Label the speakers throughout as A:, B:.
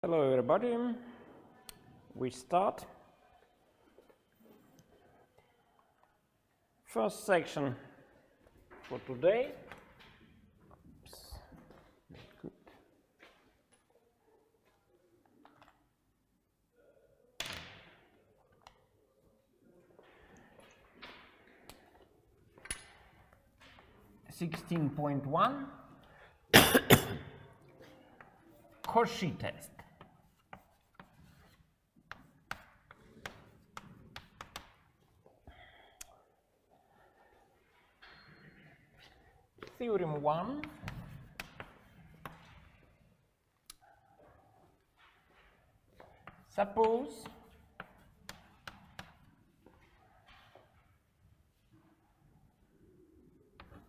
A: Hello everybody, we start. First section for today. Good. (16.1) Corsi test. Theorem 1. Suppose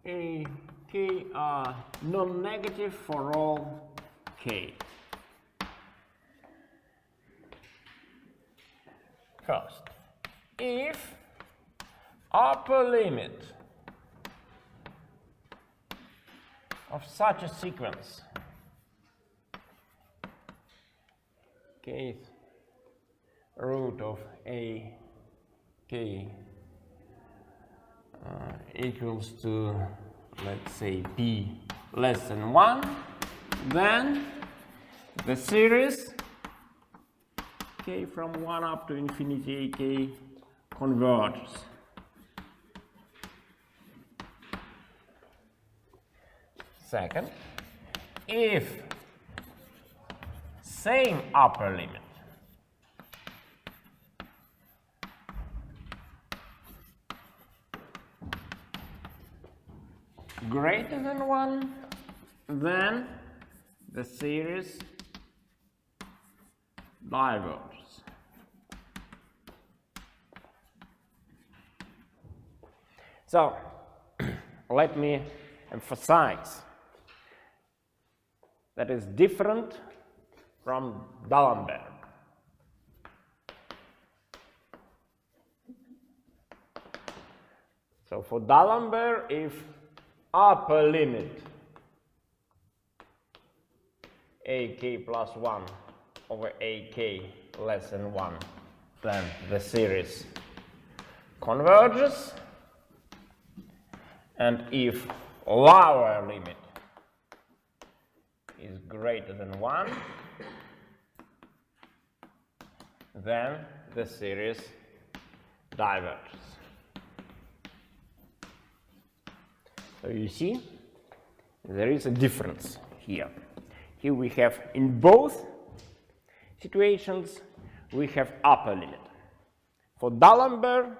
A: a k are non-negative for all k. First, if upper limit of such a sequence, kth root of a k equals to, let's say, p less than 1, then the series k from 1 up to infinity ak converges. Second, if same upper limit greater than 1, then the series diverges. So let me emphasize that is different from D'Alembert. So for D'Alembert, if upper limit ak plus 1 over ak less than 1, then the series converges, and if lower limit is greater than 1, then the series diverges. So you see, there is a difference here. Here we have, in both situations, we have upper limit. For D'Alembert,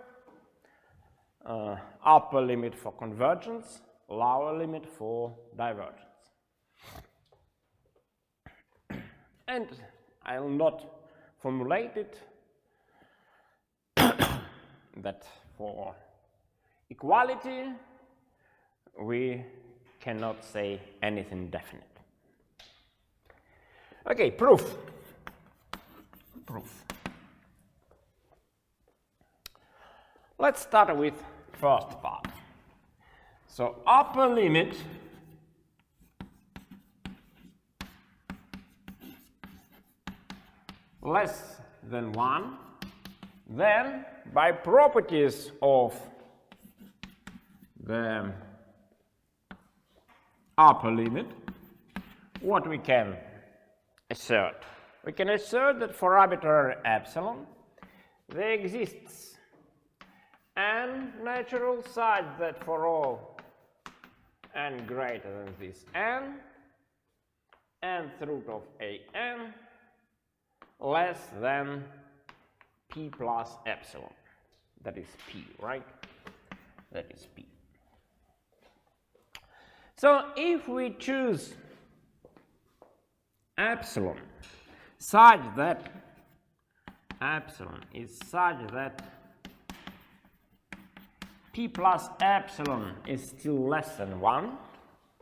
A: upper limit for convergence, lower limit for divergence. And I will not formulate it that for equality we cannot say anything definite. Okay, proof. Let's start with first part. So upper limit less than 1, then by properties of the upper limit, what we can assert? We can assert that for arbitrary epsilon there exists n natural such that for all n greater than this n, nth root of an less than p plus epsilon. That is p, right? That is p. So if we choose epsilon such that epsilon is such that p plus epsilon is still less than 1,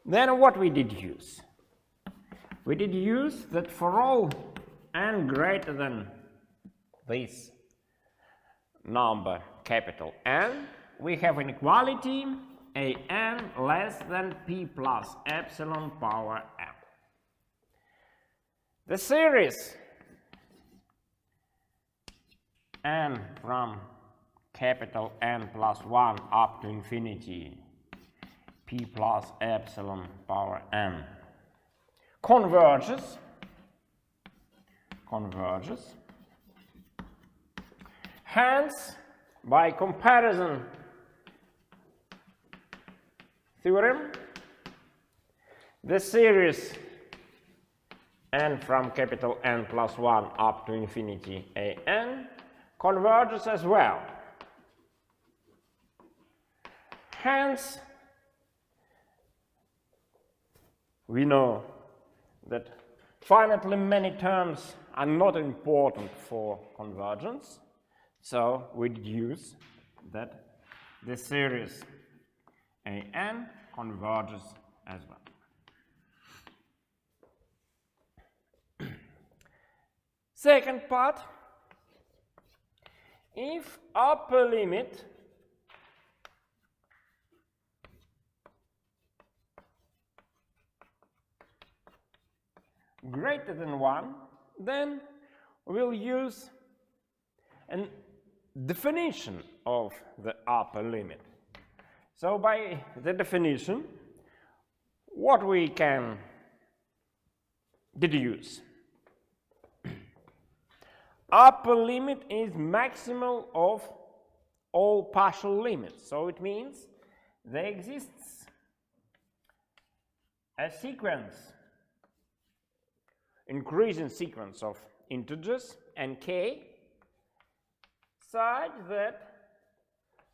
A: then what we did use? We did use that for all n greater than this number capital N, we have inequality an less than p plus epsilon power n. The series n from capital N plus 1 up to infinity, p plus epsilon power n, converges, hence, by comparison theorem, the series n from capital N plus 1 up to infinity an converges as well. Hence, we know that finitely many terms are not important for convergence, so we deduce that the series an converges as well. Second part, if upper limit greater than 1, then we'll use a definition of the upper limit. So by the definition, what we can deduce? Upper limit is maximal of all partial limits. So it means there exists a sequence, increasing sequence of integers and k such that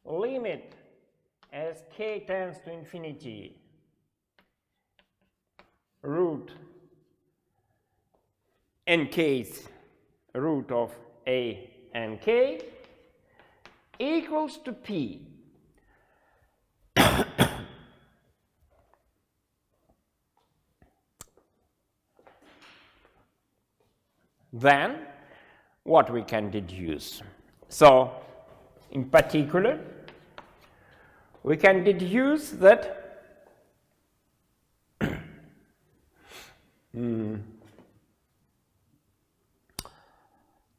A: limit as k tends to infinity root nkth root of a and k equals to p. Then what we can deduce? So in particular we can deduce that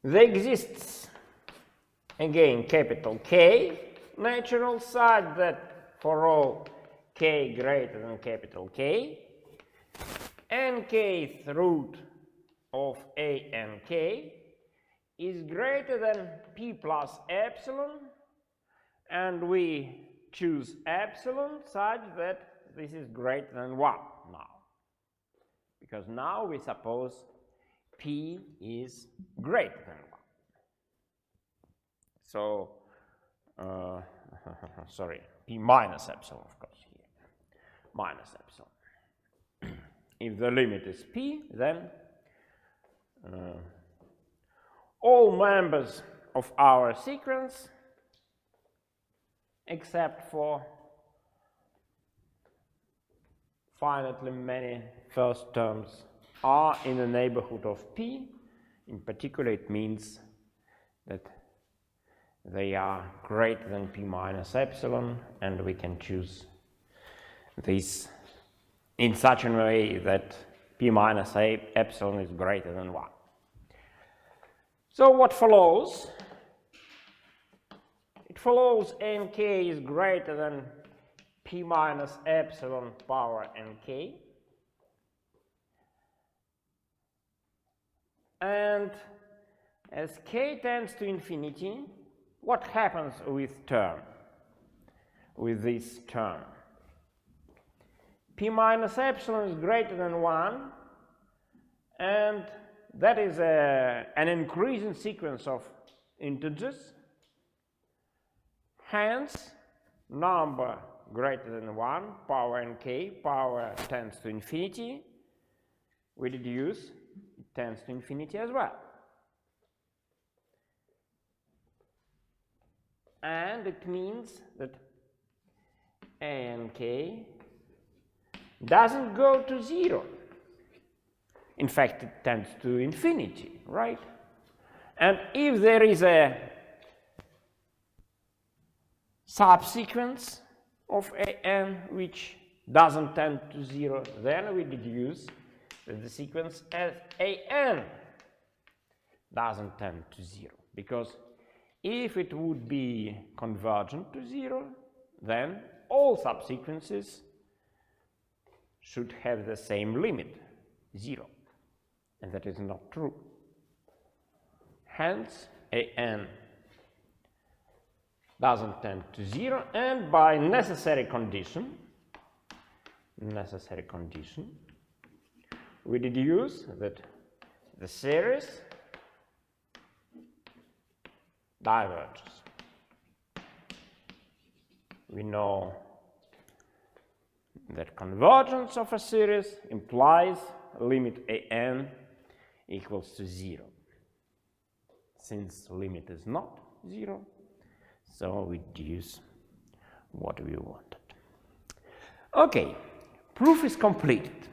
A: there exists again capital K natural such that for all k greater than capital K, nkth root of a and k is greater than p plus epsilon, and we choose epsilon such that this is greater than 1 now, because now we suppose p is greater than 1. So, sorry, p minus epsilon, of course, here, minus epsilon. If the limit is p, then all members of our sequence except for finitely many first terms are in the neighborhood of p. In particular, it means that they are greater than p minus epsilon, and we can choose this in such a way that p minus epsilon is greater than 1. So what follows? It follows nk is greater than p minus epsilon power nk, and as k tends to infinity, what happens with this term? P minus epsilon is greater than 1, and that is an increasing sequence of integers. Hence, number greater than 1, power nk, power tends to infinity, we deduce it tends to infinity as well. And it means that a and k doesn't go to 0. In fact, it tends to infinity, right? And if there is a subsequence of an which doesn't tend to 0, then we deduce that the sequence as an doesn't tend to 0, because If it would be convergent to 0, then all subsequences should have the same limit, 0. And that is not true. Hence, an doesn't tend to 0, and by necessary condition, we deduce that the series diverges. We know that convergence of a series implies limit an equals to 0. Since limit is not 0, so we deduce what we wanted. Okay, proof is completed.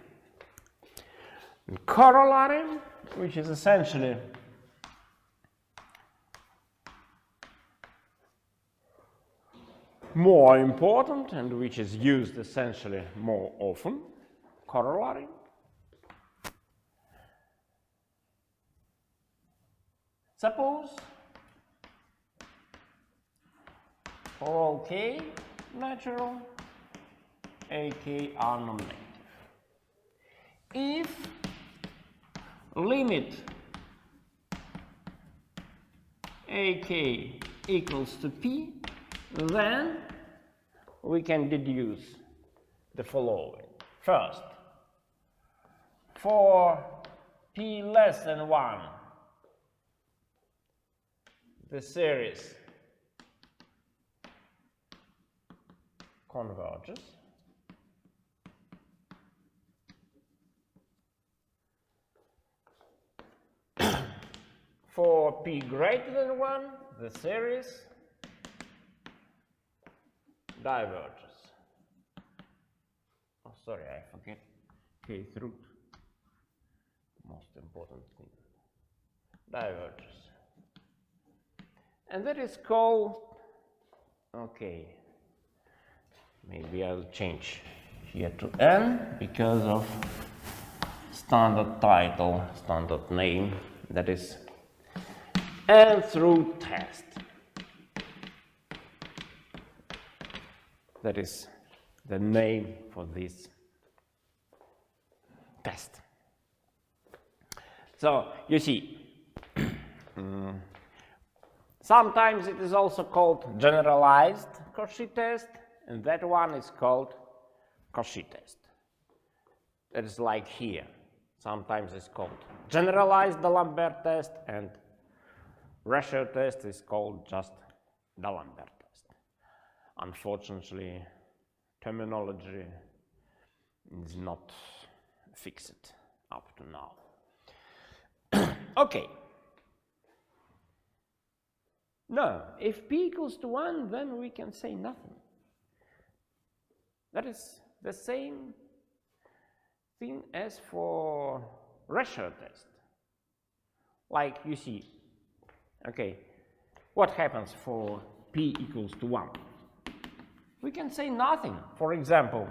A: And corollary, which is essentially more important and which is used essentially more often, corollary. Suppose for all k natural, ak are non-negative. If limit ak equals to p, then we can deduce the following. First, for p less than 1, the series converges. For p greater than 1, the series diverges. Oh, sorry, I forget kth root. Most important thing. Diverges. And that is called, okay, maybe I'll change here to n because of standard title, standard name, that is nth root test. That is the name for this test. So you see, sometimes it is also called generalized Corsi test, and that one is called Corsi test. That is like here. Sometimes it's called generalized D'Alembert test, and ratio test is called just D'Alembert test. Unfortunately, terminology is not fixed up to now. Okay. No, if p equals to 1, then we can say nothing. That is the same thing as for ratio test. Like you see, okay, what happens for p equals to 1? We can say nothing. For example,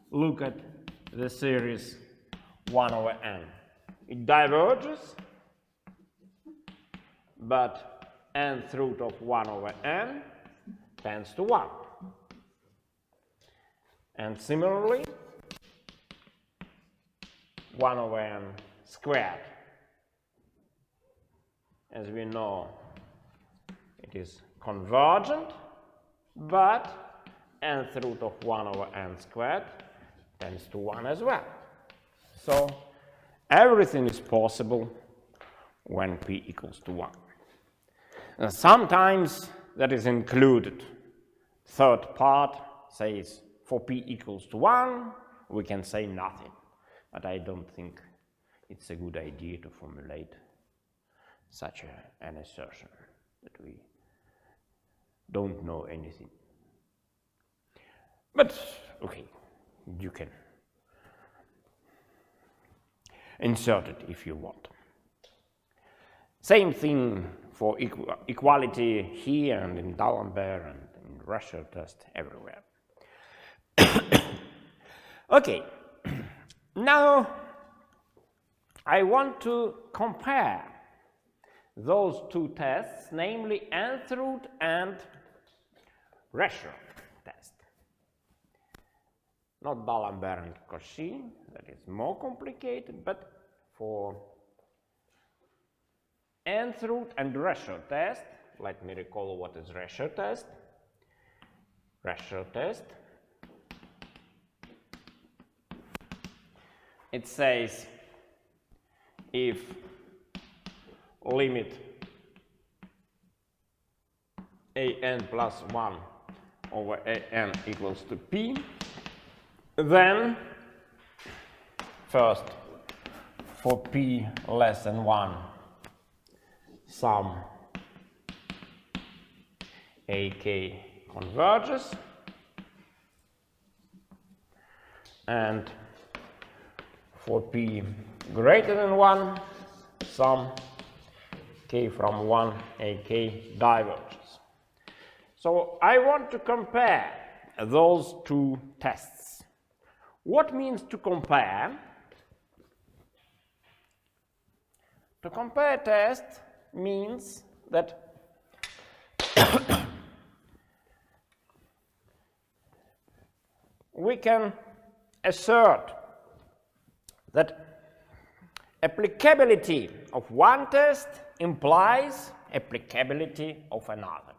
A: look at the series 1 over n. It diverges, but nth root of 1 over n tends to 1. And similarly, 1 over n squared. As we know, it is convergent, but nth root of 1 over n squared tends to 1 as well. So everything is possible when p equals to 1. And sometimes that is included. Third part says for p equals to 1, we can say nothing. But I don't think it's a good idea to formulate such an assertion that we don't know anything. But, okay, you can insert it if you want. Same thing for equality here and in D'Alembert and in ratio test everywhere. Okay, now I want to compare those two tests, namely nth root and ratio test. Not D'Alembert and Corsi, that is more complicated, but for nth root and ratio test, let me recall what is ratio test. Ratio test, it says if limit an plus 1 over an equals to p, then first for p less than 1 sum ak converges, and for p greater than 1 sum k from 1 ak diverges. So I want to compare those two tests. What means to compare? To compare test means that we can assert that applicability of one test implies applicability of another,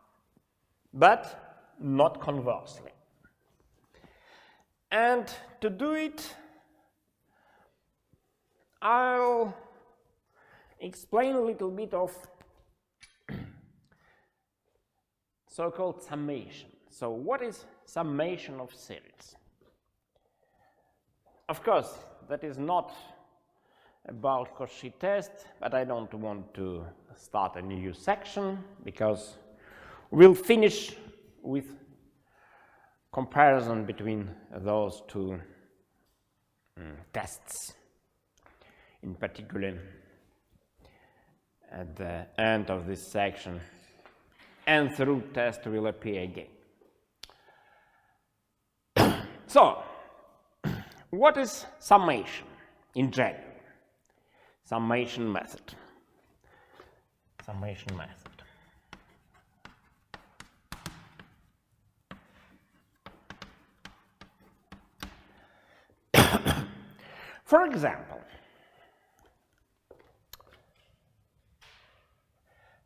A: but not conversely. And to do it, I'll explain a little bit of so-called summation. So what is summation of series? Of course, that is not about Corsi test, but I don't want to start a new section because we'll finish with comparison between those two tests. In particular, at the end of this section, nth root test will appear again. So, what is summation in general? Summation method. Summation method. For example,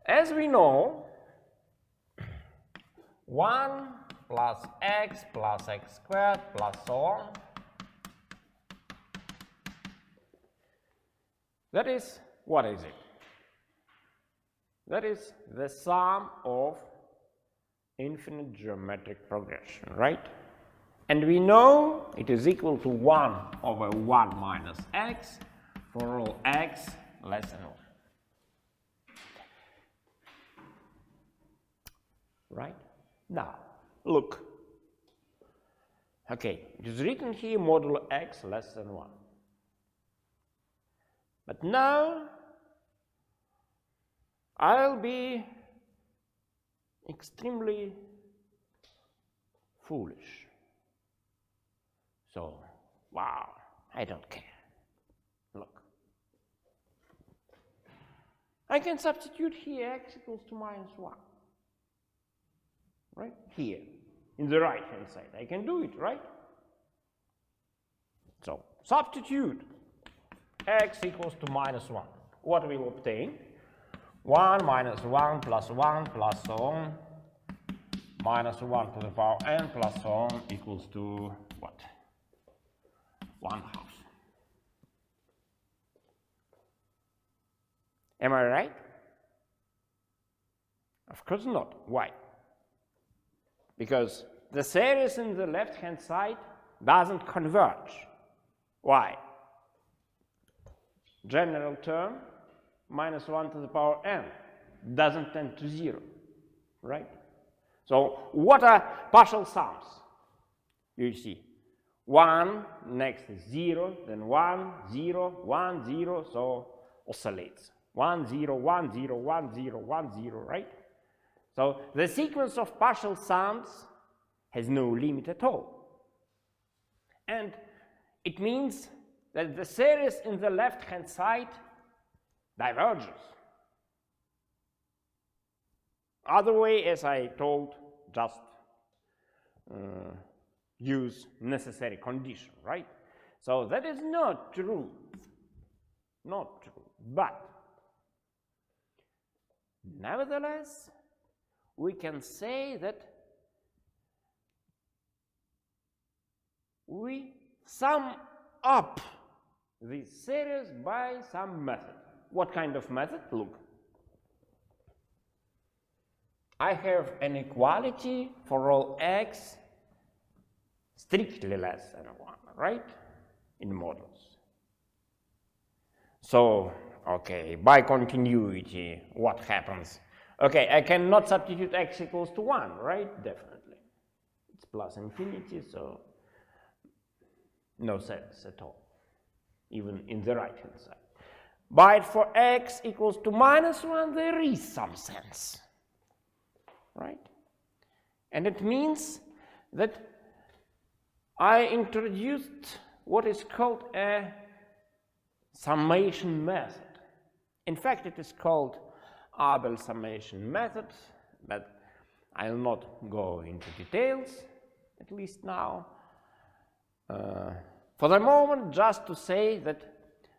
A: as we know, 1 plus x squared plus so on, that is, what is it? That is the sum of infinite geometric progression, right? And we know it is equal to 1 over 1 minus x for all x less than 1. Right? Now, look. Okay, it is written here modulo x less than 1. But now I'll be extremely foolish. So, wow, I don't care. Look. I can substitute here x equals to minus 1. Right? Here, in the right hand side. I can do it, right? So, substitute x equals to minus 1. What we'll obtain? 1 minus 1 plus 1 plus so on, minus 1 to the power n plus so on equals to what? 1/2. Am I right? Of course not. Why? Because the series in the left-hand side doesn't converge. Why? General term, minus 1 to the power n, doesn't tend to 0, right? So what are partial sums? You see, 1, next is 0, then 1, 0, 1, 0, so oscillates. 1, 0, 1, 0, 1, 0, 1, 0, right? So the sequence of partial sums has no limit at all. And it means that the series in the left-hand side diverges. Other way, as I told, just use necessary condition, right? So that is not true. Not true. But nevertheless, we can say that we sum up this series by some method. What kind of method? Look. I have an equality for all x strictly less than 1, right? In modulus. So, okay, by continuity, what happens? Okay, I cannot substitute x equals to 1, right? Definitely. It's plus infinity, so no sense at all, even in the right-hand side. But for x equals to -1, there is some sense, right? And it means that I introduced what is called a summation method. In fact, it is called Abel summation method, but I'll not go into details, at least now. For the moment, just to say that,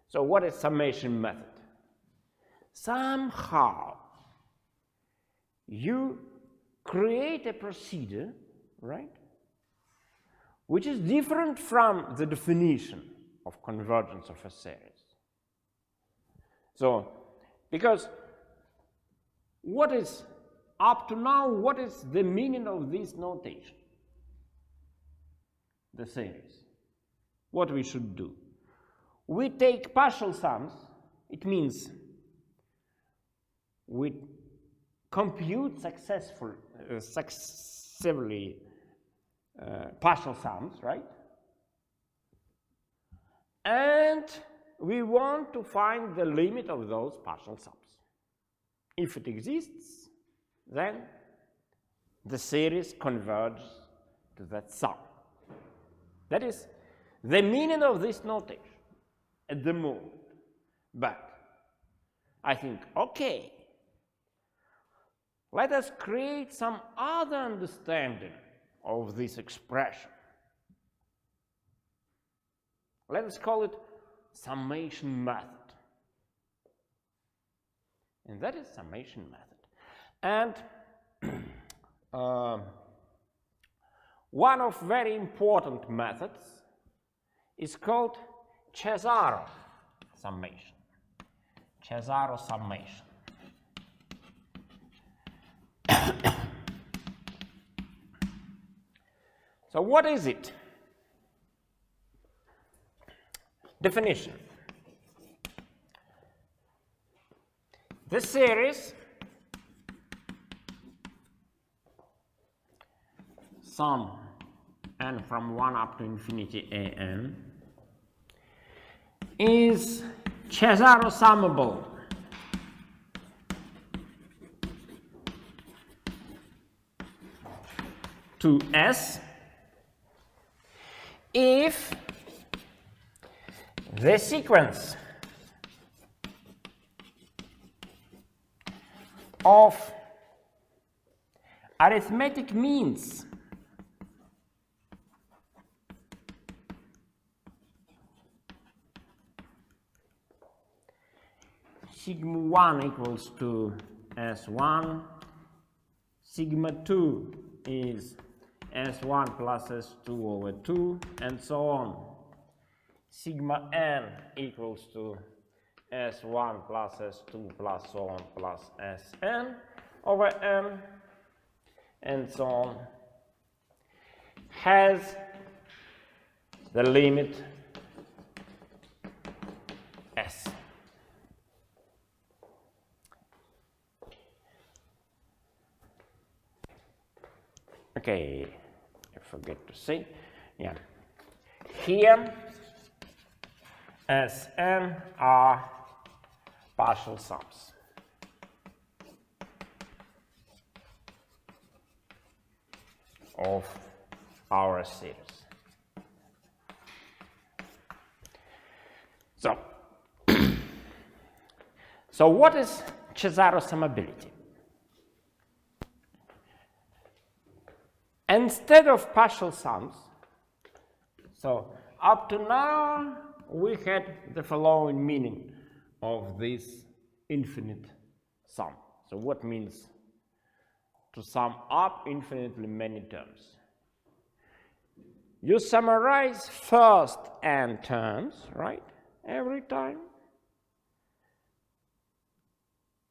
A: so what is summation method? Somehow you create a procedure, right, which is different from the definition of convergence of a series. So, because what is, up to now, what is the meaning of this notation? The series. What we should do? We take partial sums. It means we compute successively partial sums, right? And we want to find the limit of those partial sums. If it exists, then the series converges to that sum. That is the meaning of this notation at the moment. But I think, okay, let us create some other understanding of this expression. Let us call it summation method. And that is summation method. And one of very important methods is called Cesaro summation. Cesaro summation. So what is it? Definition. The series sum n from 1 up to infinity an is Cesaro summable to S if the sequence of arithmetic means sigma 1 equals to S1, sigma 2 is S1 plus S2 over 2, and so on. Sigma n equals to S1 plus S2 plus so on plus Sn over n, and so on, has the limit S. Okay, I forget to say, yeah. Here, Sn are partial sums. Of our series. So what is Cesaro summability? instead of partial sums, so up to now we had the following meaning of this infinite sum. So what means to sum up infinitely many terms? You summarize first n terms, right, every time,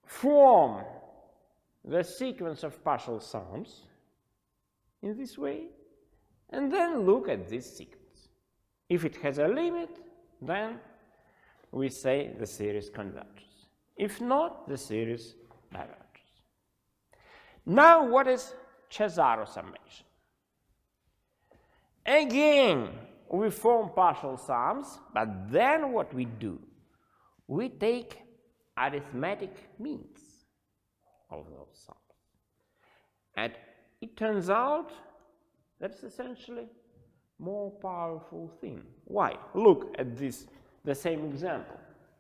A: form the sequence of partial sums in this way, and then look at this sequence. If it has a limit, then we say the series converges. If not, the series diverges. Now, what is Cesaro summation? Again, we form partial sums, but then what we do? We take arithmetic means of those sums. And it turns out that's essentially more powerful thing. Why? Look at this, the same example.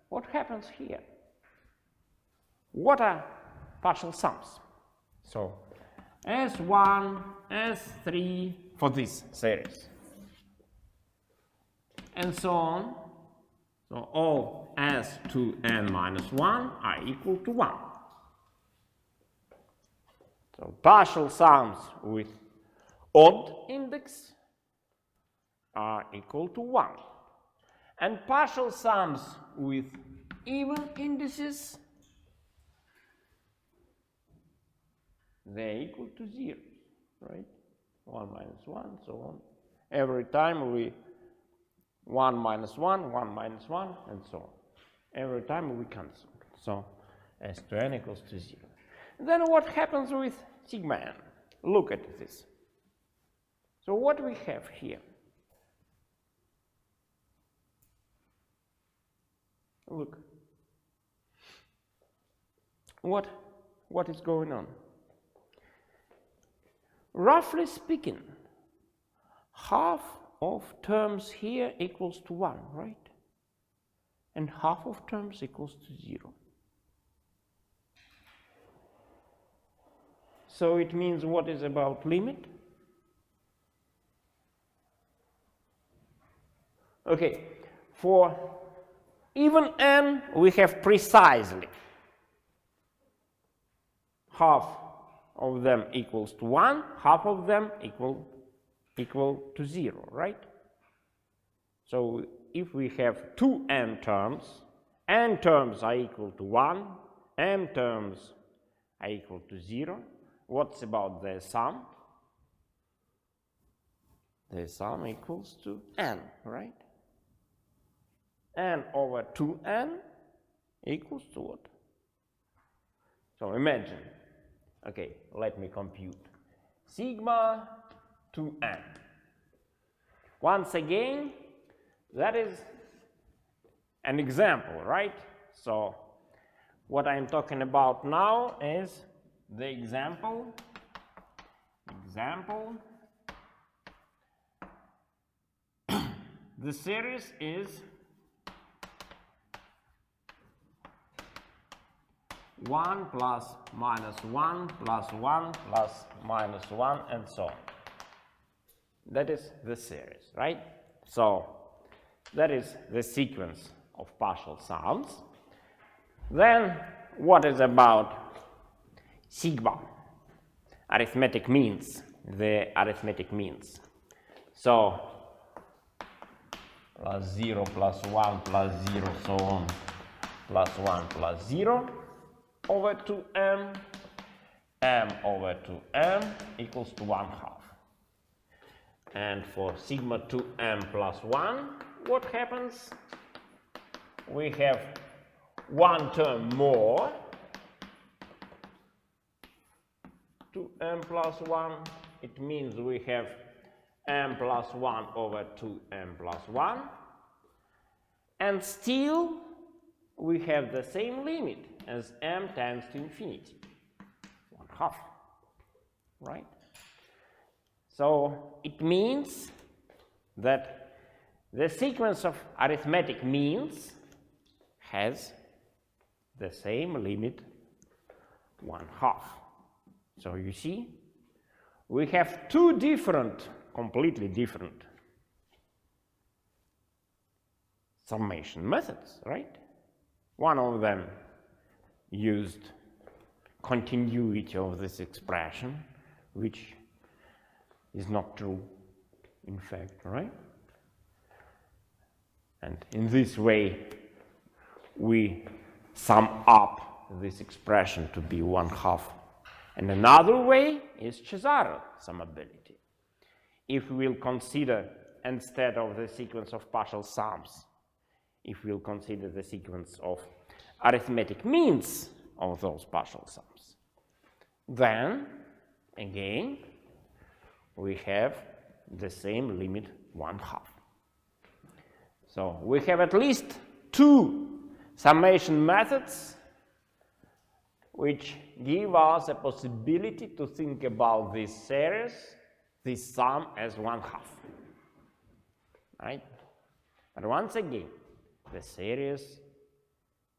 A: What happens here? What are partial sums? So S1, S3 for this series, and so on. So all S2n minus 1 are equal to 1. So partial sums with odd index are equal to 1. And partial sums with even indices, they're equal to 0, right? 1 minus 1, so on. Every time we 1 minus 1, 1 minus 1, and so on. Every time we cancel. So S2n equals to 0. Then what happens with sigma n? Look at this. So what we have here? Look. What is going on? Roughly speaking, half of terms here equals to 1, right? And half of terms equals to 0. So it means what is about limit? Okay, for even n, we have precisely half of them equals to 1, half of them equal to 0, right? So if we have two n terms are equal to 1, m terms are equal to 0, what's about their sum? Their sum equals to n, right? N over 2n equals to what? So imagine, okay, let me compute. Sigma 2n. Once again, that is an example, right? So what I'm talking about now is the example. The series is 1 plus minus 1 plus 1 plus minus 1 and so on. That is the series, right? So that is the sequence of partial sums. Then what is about sigma? Arithmetic means, the arithmetic means. So plus 0 plus 1 plus 0 so on plus 1 plus 0 over 2m, m over 2m equals to 1/2. And for sigma 2m plus 1, what happens? We have one term more, 2m plus 1. It means we have m plus 1 over 2m plus 1. And still, we have the same limit as m tends to infinity, 1/2, right? So it means that the sequence of arithmetic means has the same limit, 1/2. So you see, we have two different, completely different summation methods, right? One of them used continuity of this expression, which is not true, in fact, right? And in this way, we sum up this expression to be 1/2. And another way is Cesaro summability. If we'll consider, instead of the sequence of partial sums, if we'll consider the sequence of arithmetic means of those partial sums, then, again, we have the same limit 1/2. So we have at least two summation methods which give us a possibility to think about this series, this sum, as 1/2. Right? But once again, the series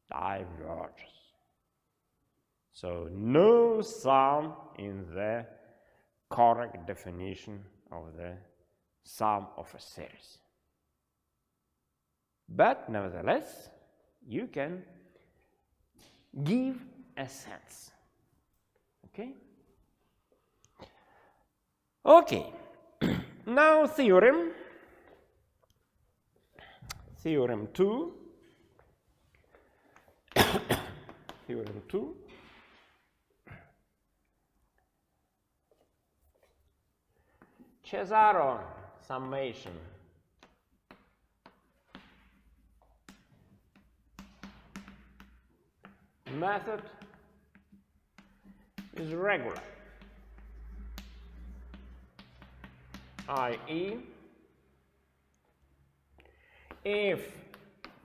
A: diverges. So no sum in the correct definition of the sum of a series. But nevertheless, you can give a sense. Okay? Okay. Now theorem. Theorem 2. Theorem 2. Cesaro summation method is regular, i.e., if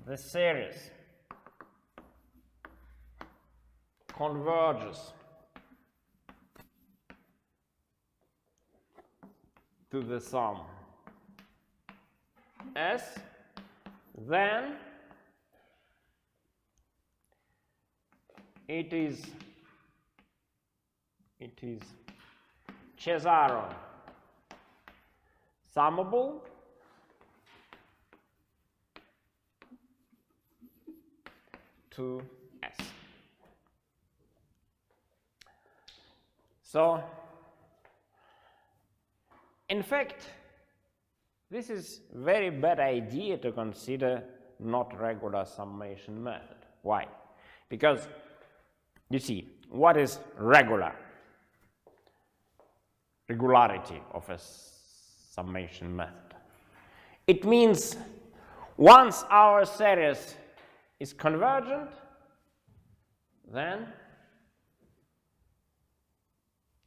A: the series converges to the sum S, then it is Cesaro summable to S. So, in fact, this is a very bad idea to consider not regular summation method. Why? Because, you see, what is regularity of a summation method? It means once our series is convergent, then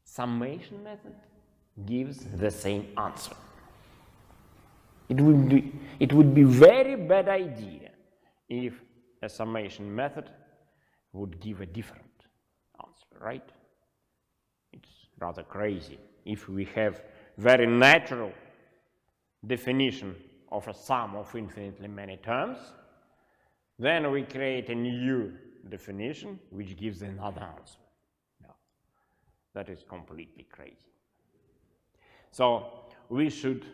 A: summation method gives the same answer. It would be very bad idea if a summation method would give a different answer, right? It's rather crazy. If we have very natural definition of a sum of infinitely many terms, then we create a new definition which gives another answer. No, that is completely crazy. So we should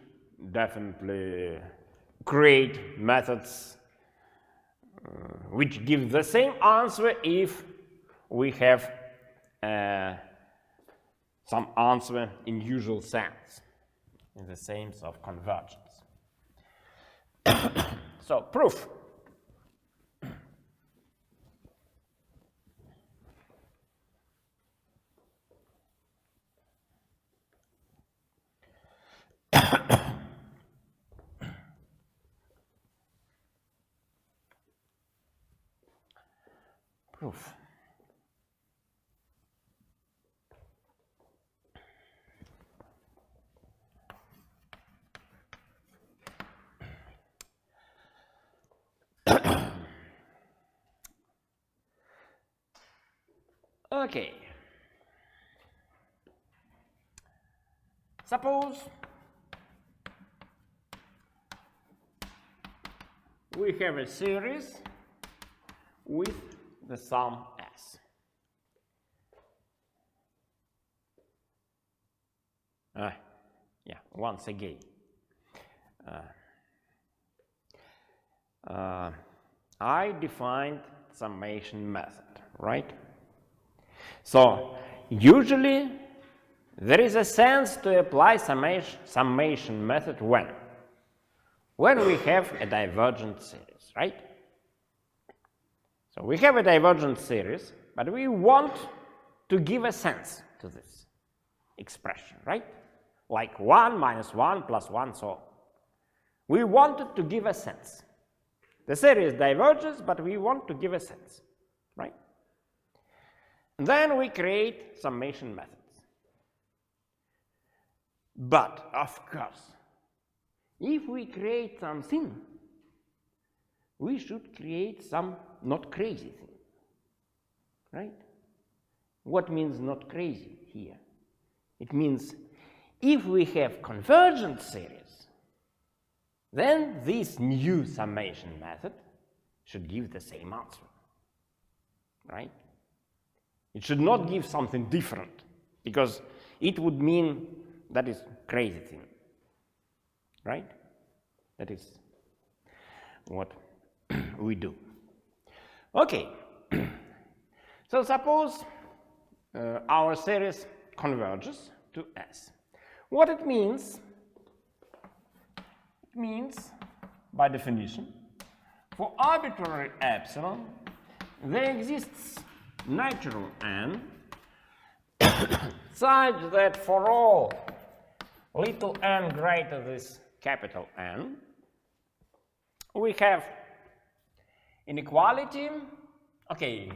A: definitely create methods which give the same answer if we have some answer in usual sense, in the sense of convergence. So, proof. Proof. Okay. Suppose we have a series with the sum S. once again. I defined summation method, right? So usually there is a sense to apply summation method when we have a divergent series, right? So we have a divergent series, but we want to give a sense to this expression, right? Like 1 minus 1 plus 1, so on. We wanted to give a sense. The series diverges, but we want to give a sense, right? And then we create summation methods. But, of course, if we create something, we should create some not crazy thing, right? What means not crazy here? It means if we have convergent series, then this new summation method should give the same answer, right? It should not give something different, because it would mean that is crazy thing, right? That is what we do. Okay, so suppose our series converges to S. What it means? It means, by definition, for arbitrary epsilon, there exists natural n such that for all little n greater than capital N, we have inequality. Okay,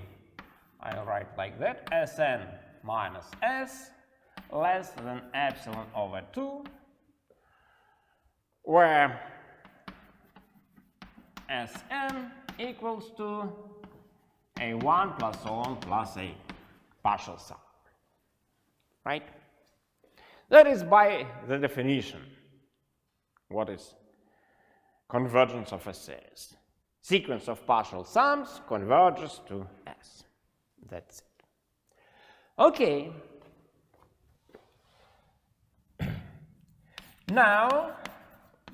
A: I'll write like that: Sn minus S less than epsilon over 2, where Sn equals to a1 plus so on plus a partial sum, right? That is by the definition what is convergence of a series. Sequence of partial sums converges to S. That's it. Okay. Now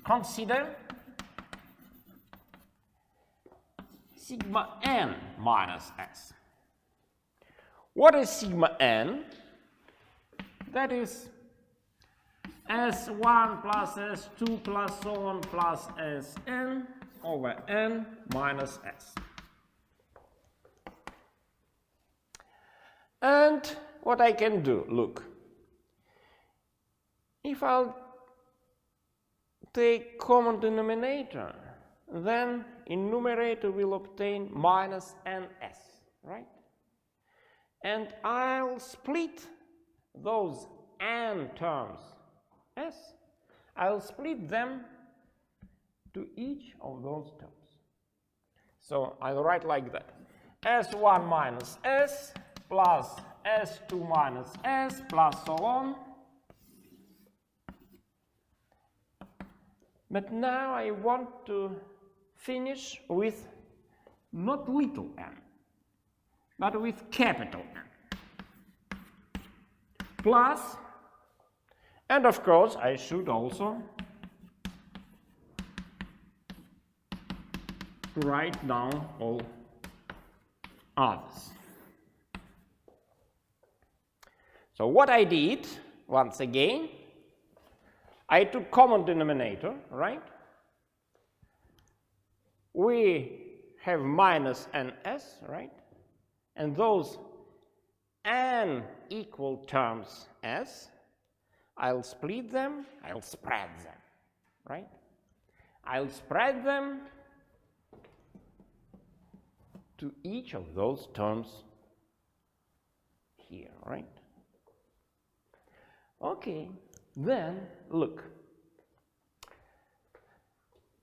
A: consider sigma n minus S. What is sigma n? That is S1 plus S2 plus so on plus Sn over n minus S. And what I can do, look, if I'll take common denominator, then in numerator we'll obtain minus ns, right? And I'll split those n terms s, I'll split them to each of those terms. So I'll write like that: S1 minus S plus S2 minus S plus so on. But now I want to finish with not little n, but with capital N. Plus, and of course I should also write down all others. So what I did, once again, I took common denominator, right? We have minus ns, right? And those n equal terms s, I'll split them, I'll spread them, right? I'll spread them to each of those terms here, right? Okay, then look.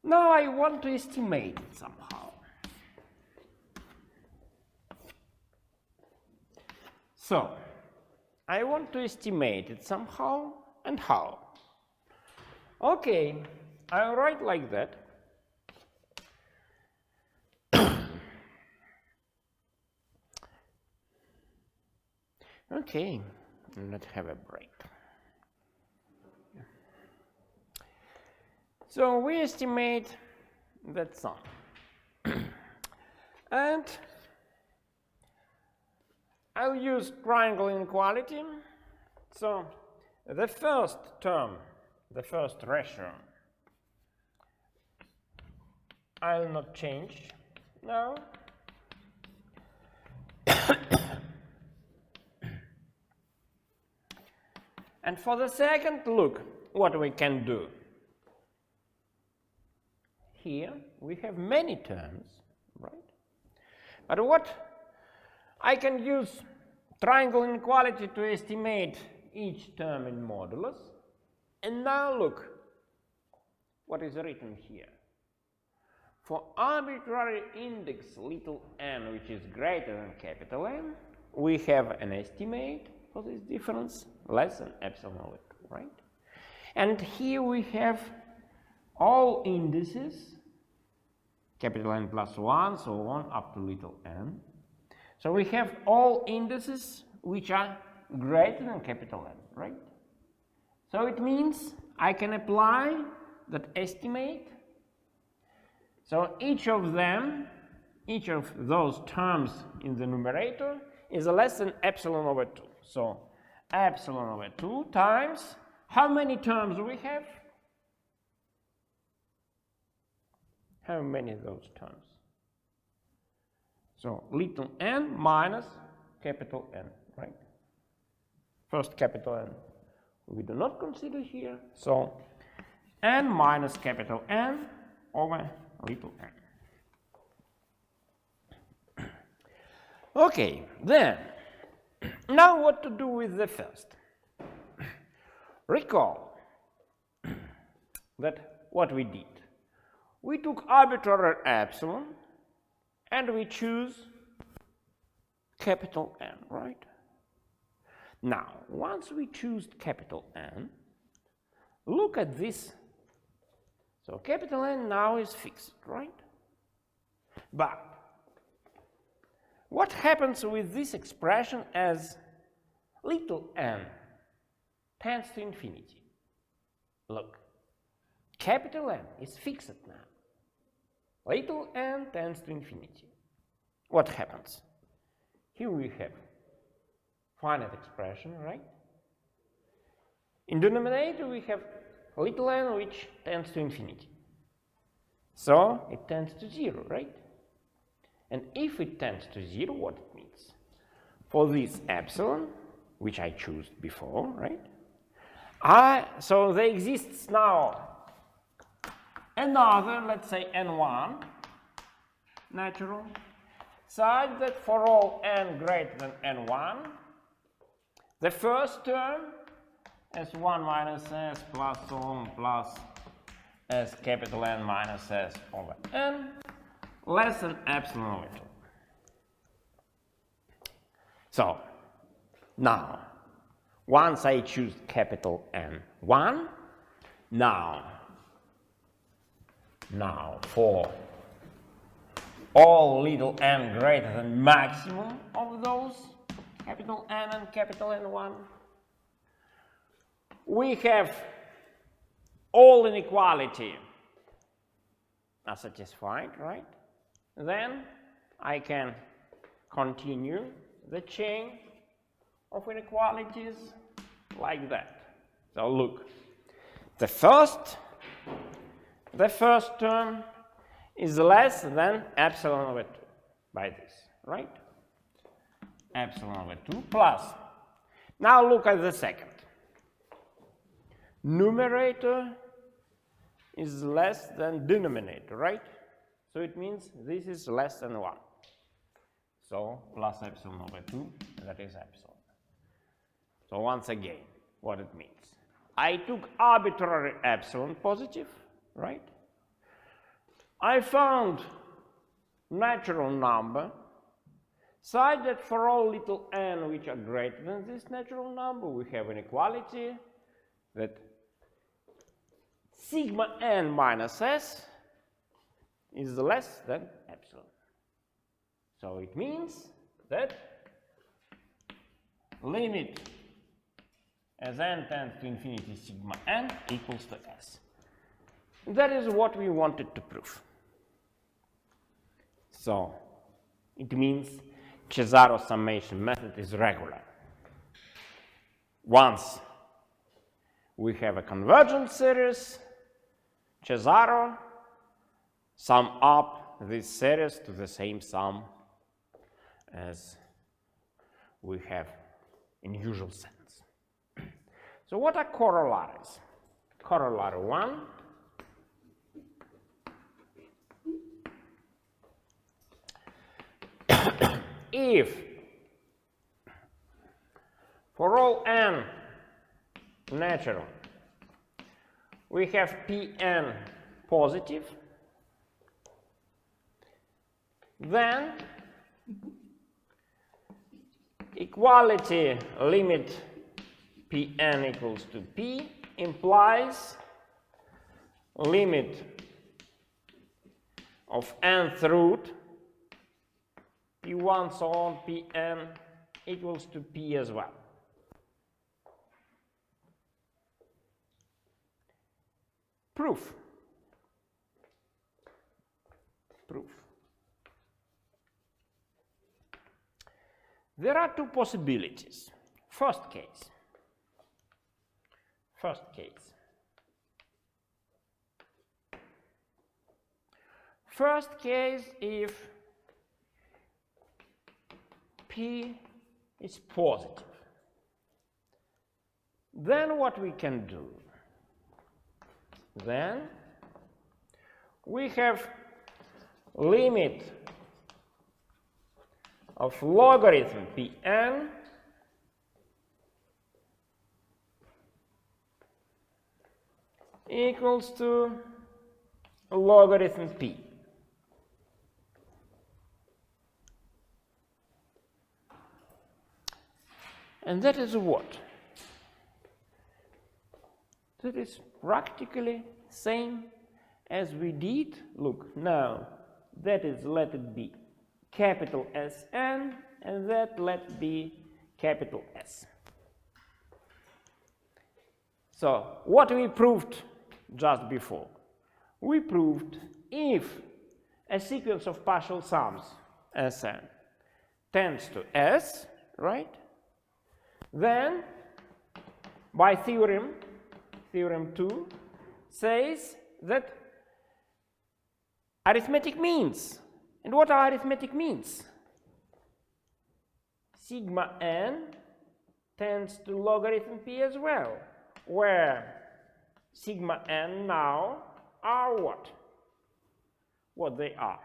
A: Now I want to estimate it somehow. So, I want to estimate it somehow, and how? Okay, I'll write like that. Okay, let's have a break. So we estimate that sum. And I'll use triangle inequality. So the first term, the first ratio, I'll not change now. And for the second, look what we can do. Here we have many terms, right? But what I can use triangle inequality to estimate each term in modulus. And now look what is written here. For arbitrary index little n, which is greater than capital N, we have an estimate for this difference less than epsilon over 2, right? And here we have all indices, capital N plus 1, so on, up to little n. So we have all indices which are greater than capital N, right? So it means I can apply that estimate. So each of them, each of those terms in the numerator is less than epsilon over 2. So epsilon over 2 times how many terms we have? How many of those terms? So little n minus capital N, right? First capital N we do not consider here. So n minus capital N over little n. Okay, then, now what to do with the first? Recall that what we did. We took arbitrary epsilon and we choose capital N, right? Now, once we choose capital N, look at this. So capital N now is fixed, right? But what happens with this expression as little n tends to infinity? Look, capital N is fixed now. Little n tends to infinity. What happens? Here we have finite expression, right? In denominator we have little n which tends to infinity. So it tends to 0, right? And if it tends to 0, what it means? For this epsilon, which I chose before, right? So there exists now another, let's say n1, natural, such that for all n greater than n1, the first term s1 minus s plus so on plus s capital N minus s over n less than epsilon over 2. So now, once I choose capital N1, now for all little n greater than maximum of those capital N and capital N1, we have all inequality are satisfied, right? Then I can continue the chain of inequalities like that. So look, the first term is less than epsilon over 2 by this, right? Epsilon over 2 plus. Now look at the second. Numerator is less than denominator, right? So it means this is less than 1. So plus epsilon over 2, that is epsilon. So once again, what it means. I took arbitrary epsilon positive, right? I found natural number such that for all little n which are greater than this natural number, we have inequality that sigma n minus s is less than epsilon. So it means that limit as n tends to infinity sigma n equals to s. That is what we wanted to prove. So it means Cesaro summation method is regular. Once we have a convergent series, Cesaro sum up this series to the same sum as we have in usual sense. So what are corollaries? Corollary 1. If for all n natural we have Pn positive, then equality limit Pn equals to P implies limit of nth root P1 so on Pn equals to P as well. Proof. There are two possibilities. First case. First case, if P is positive, then what we can do? Then we have limit of logarithm Pn equals to logarithm P. And that is what? That is practically same as we did. Look, now that is, let it be capital Sn, and that let it be capital S. So what we proved just before? We proved if a sequence of partial sums Sn tends to S, right? Then by theorem 2 says that arithmetic means. And what are arithmetic means? Sigma n tends to logarithm P as well, where sigma n now are what? What they are?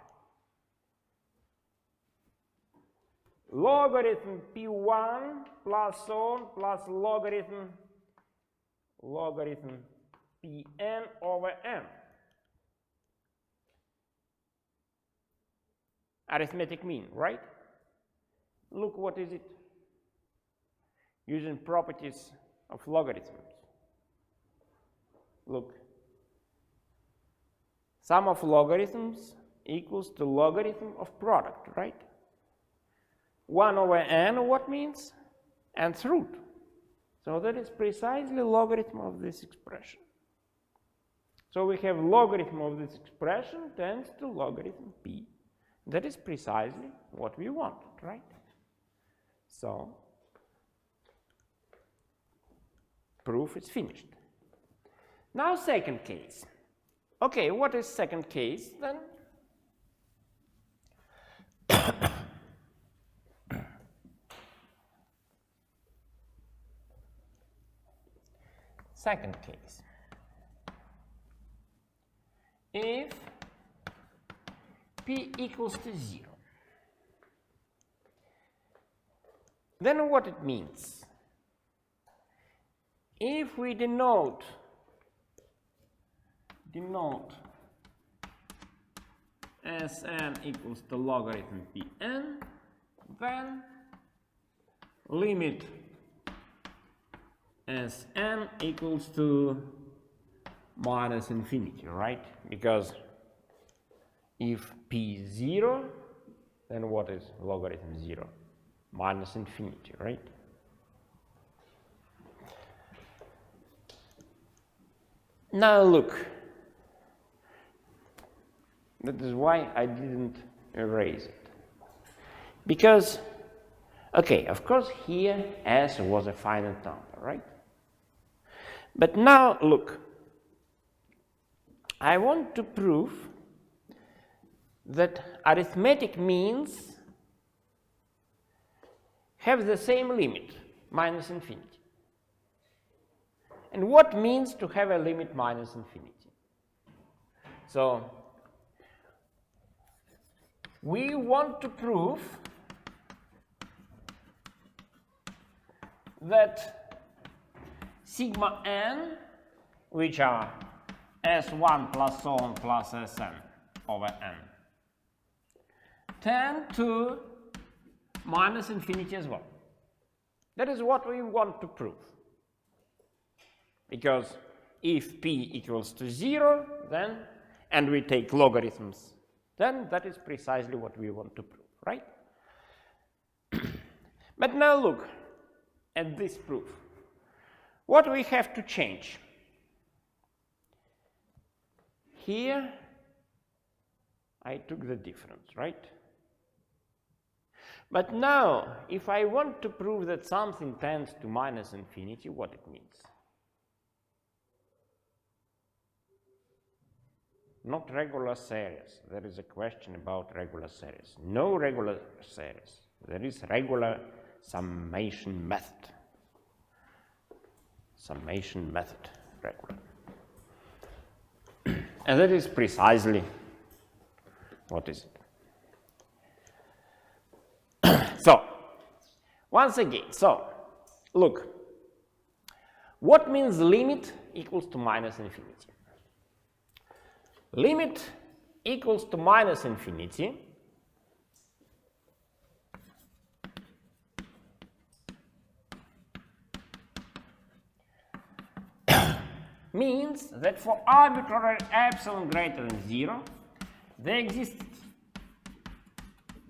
A: Logarithm P1 plus so on plus logarithm Pn over n. Arithmetic mean, right? Look, what is it? Using properties of logarithms. Look, sum of logarithms equals to logarithm of product, right? 1 over n, what means? Nth root. So that is precisely logarithm of this expression. So we have logarithm of this expression tends to logarithm P. That is precisely what we want, right? So proof is finished. Now second case. Okay, what is second case then? Second case. If P equals to 0, then what it means? If we denote Sn equals to logarithm Pn, then limit Sn equals to minus infinity, right? Because if P is 0, then what is logarithm 0? Minus infinity, right? Now look, That is why I didn't erase it. Because, okay, of course here S was a finite number, right? But now look, I want to prove that arithmetic means have the same limit, minus infinity. And what means to have a limit minus infinity? So we want to prove that sigma n, which are S1 plus so on plus Sn over n, tend to minus infinity as well. That is what we want to prove. Because if p equals to 0, then, and we take logarithms, then that is precisely what we want to prove, right? But now look at this proof. What we have to change? Here, I took the difference, right? But now, if I want to prove that something tends to minus infinity, what it means? Not regular series. There is a question about regular series. No regular series. There is regular summation method. Summation method, regular. And that is precisely what is it. So, once again, so look, what means limit equals to minus infinity? Limit equals to minus infinity means that for arbitrary epsilon greater than 0, there exists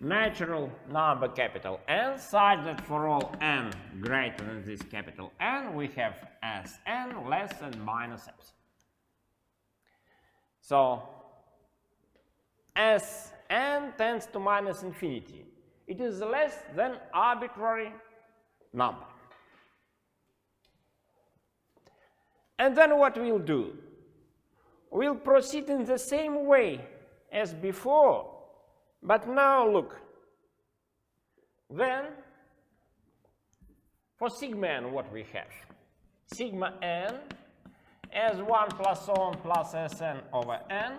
A: natural number capital N such that for all n greater than this capital N, we have Sn less than minus epsilon. So, as n tends to minus infinity, it is less than arbitrary number. And then what we'll do? We'll proceed in the same way as before, but now look. Then, for sigma n, what we have? Sigma n S1 plus so on plus Sn over n,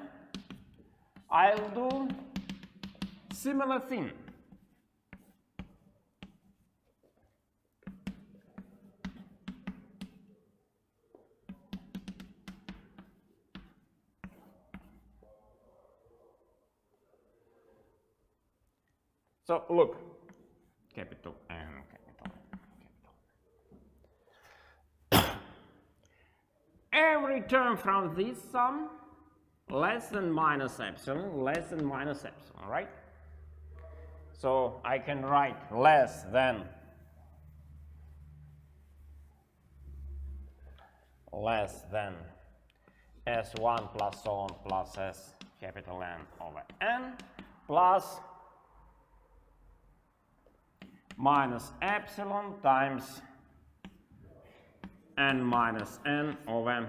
A: I'll do similar thing. So look, capital N, capital N, capital N. Every term from this sum less than minus epsilon, right? So I can write less than S1 plus so on plus S capital N over N plus minus epsilon times n minus n over n.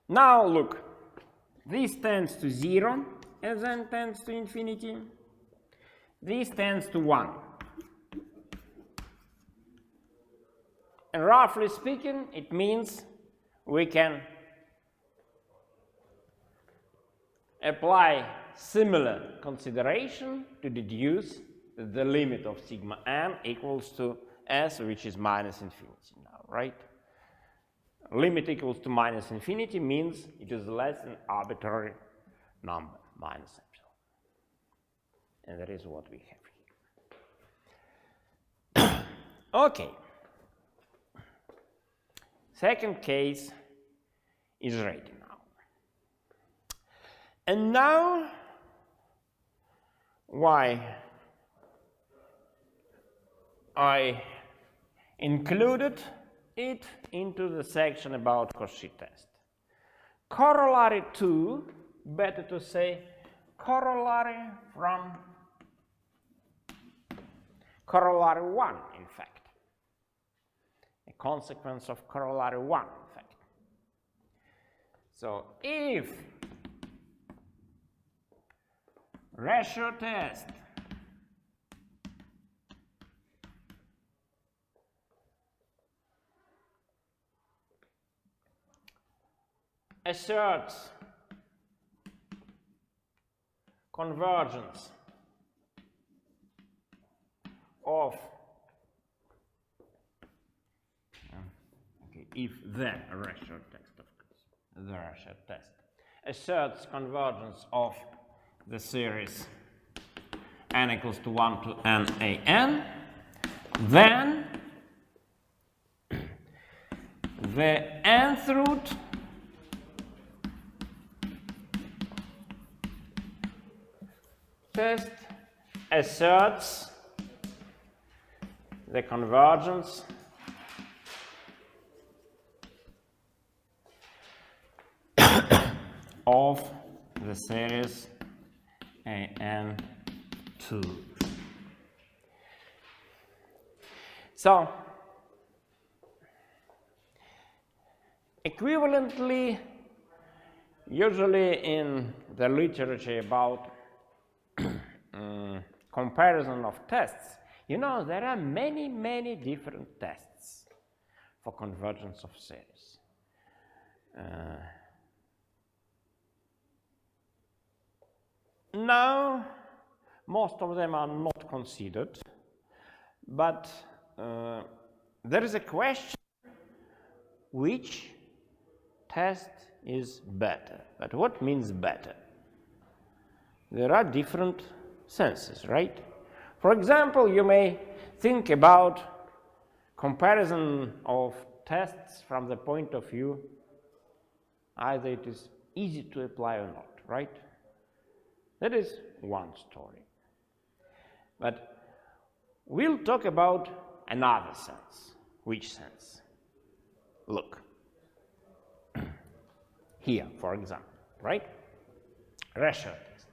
A: Now look, this tends to 0 as n tends to infinity. This tends to 1. And roughly speaking, it means we can apply similar consideration to deduce that the limit of sigma n equals to s, which is minus infinity now, right? Limit equals to minus infinity means it is less than arbitrary number, minus epsilon. And that is what we have here. Okay. Second case is ready now. And now, why I included it into the section about Corsi test. Corollary to, better to say, corollary from corollary 1, in fact. A consequence of corollary 1, in fact. So if ratio test asserts convergence of if the ratio test, of course, the ratio test asserts convergence of the series n equals to 1 to n a n, then the nth root test asserts the convergence of the series an2. So, equivalently, usually in the literature about comparison of tests, you know, there are many, many different tests for convergence of series. Now, most of them are not considered, but there is a question which test is better. But what means better? There are different senses, right? For example, you may think about comparison of tests from the point of view either it is easy to apply or not, right? That is one story. But we'll talk about another sense. Which sense? Look. Here, for example, right? Ratio test.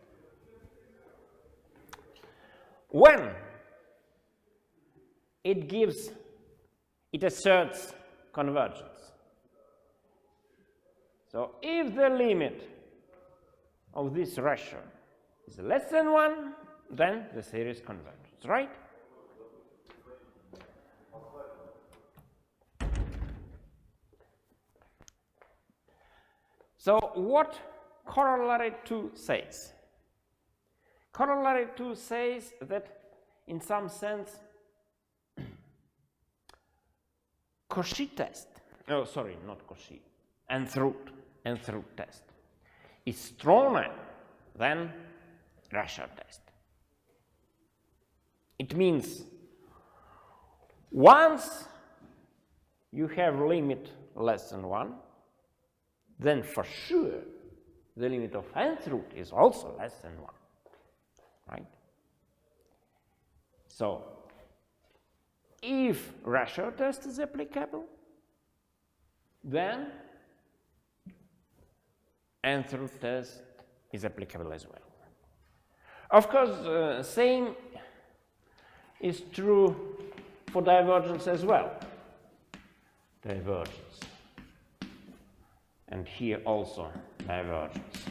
A: When it asserts convergence. So if the limit of this ratio is less than 1, then the series converges, right? So what corollary 2 says? Corollary 2 says that in some sense Corsi test, oh sorry, not Corsi, nth root test is stronger than ratio test. It means once you have limit less than 1, then for sure the limit of nth root is also less than 1, right? So if ratio test is applicable, then nth root test is applicable as well. Of course, same is true for divergence as well. Divergence. And here also divergence.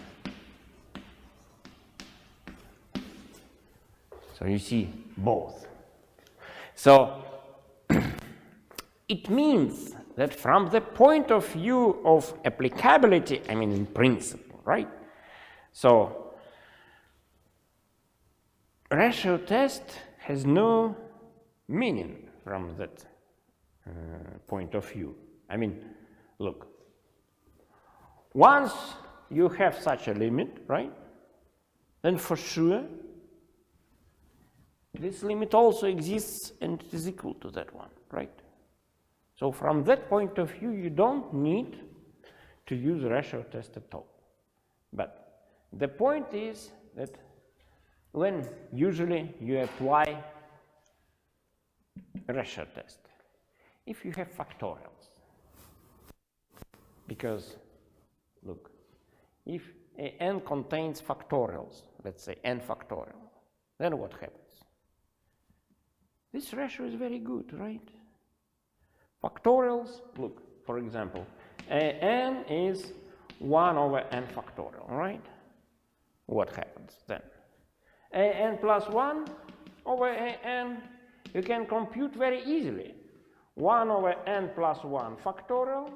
A: So you see both. So it means that from the point of view of applicability, I mean in principle, right? So ratio test has no meaning from that point of view. I mean, look, once you have such a limit, right, then for sure this limit also exists and it is equal to that one, right? So from that point of view, you don't need to use ratio test at all. But the point is that when usually you apply ratio test if you have factorials. Because, look, if n contains factorials, let's say n factorial, then what happens? This ratio is very good, right? Factorials, look, for example, n is 1 over n factorial, right? What happens then? An plus 1 over an, you can compute very easily. 1 over n plus 1 factorial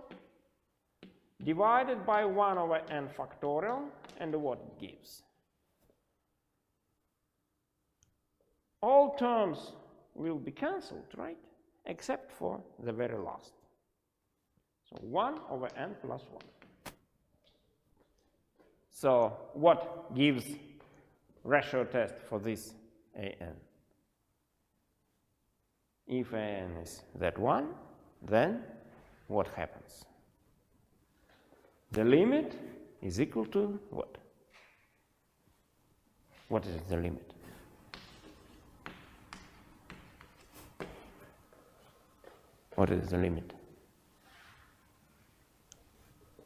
A: divided by 1 over n factorial, and what it gives? All terms will be cancelled, right? Except for the very last. So 1 over n plus 1. So what gives ratio test for this an? If an is that one, then what happens? The limit is equal to what? What is the limit? What is the limit?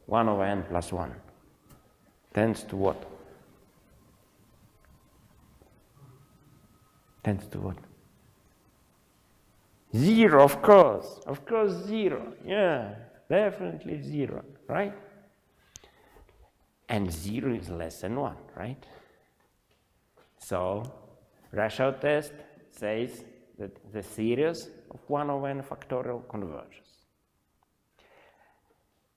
A: 1 over n plus 1 tends to what? Tends to what? 0, of course. Of course, 0. Yeah, definitely 0, right? And 0 is less than 1, right? So, ratio test says that the series of 1 over n factorial converges.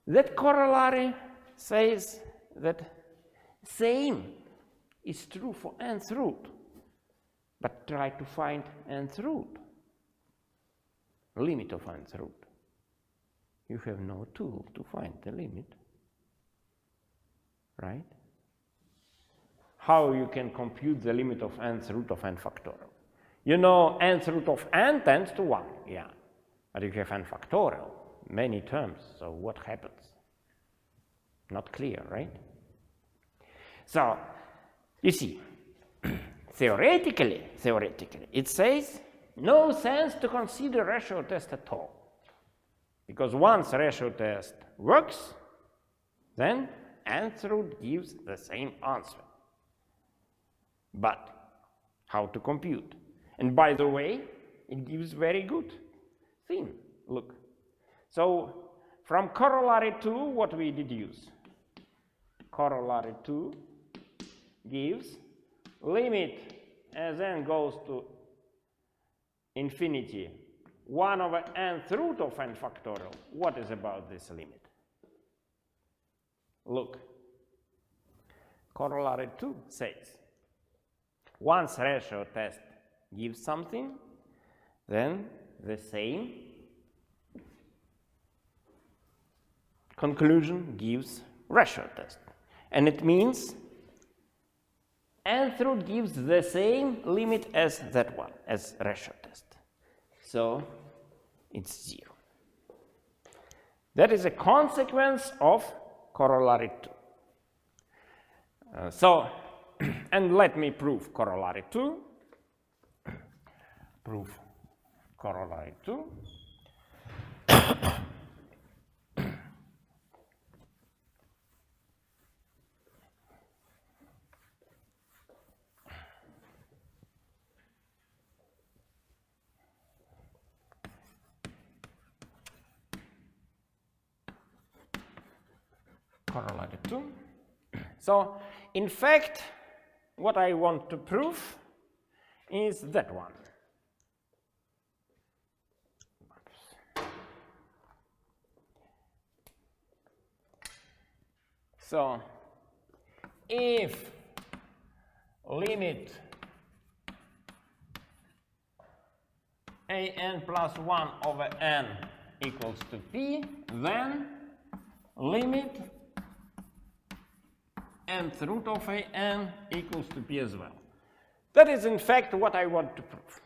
A: That corollary says that same is true for nth root, but try to find nth root, limit of nth root. You have no tool to find the limit, right? How you can compute the limit of nth root of n factorial? You know nth root of n tends to 1, yeah, but you have n factorial, many terms, so what happens? Not clear, right? So, you see, theoretically, it says no sense to consider ratio test at all. Because once ratio test works, then nth root gives the same answer. But how to compute? And by the way, it gives very good thing. Look. So from corollary 2, what we deduce? Corollary 2 gives limit as n goes to infinity 1 over nth root of n factorial. What is about this limit? Look. Corollary 2 says once ratio test gives something, then the same conclusion gives ratio test. And it means nth root gives the same limit as that one, as ratio test. So it's 0. That is a consequence of corollary 2. And let me prove corollary 2. Prove corollary 2. Corollary 2. So, in fact, what I want to prove is that one. So, if limit an plus 1 over n equals to p, then limit nth root of an equals to p as well. That is in fact what I want to prove.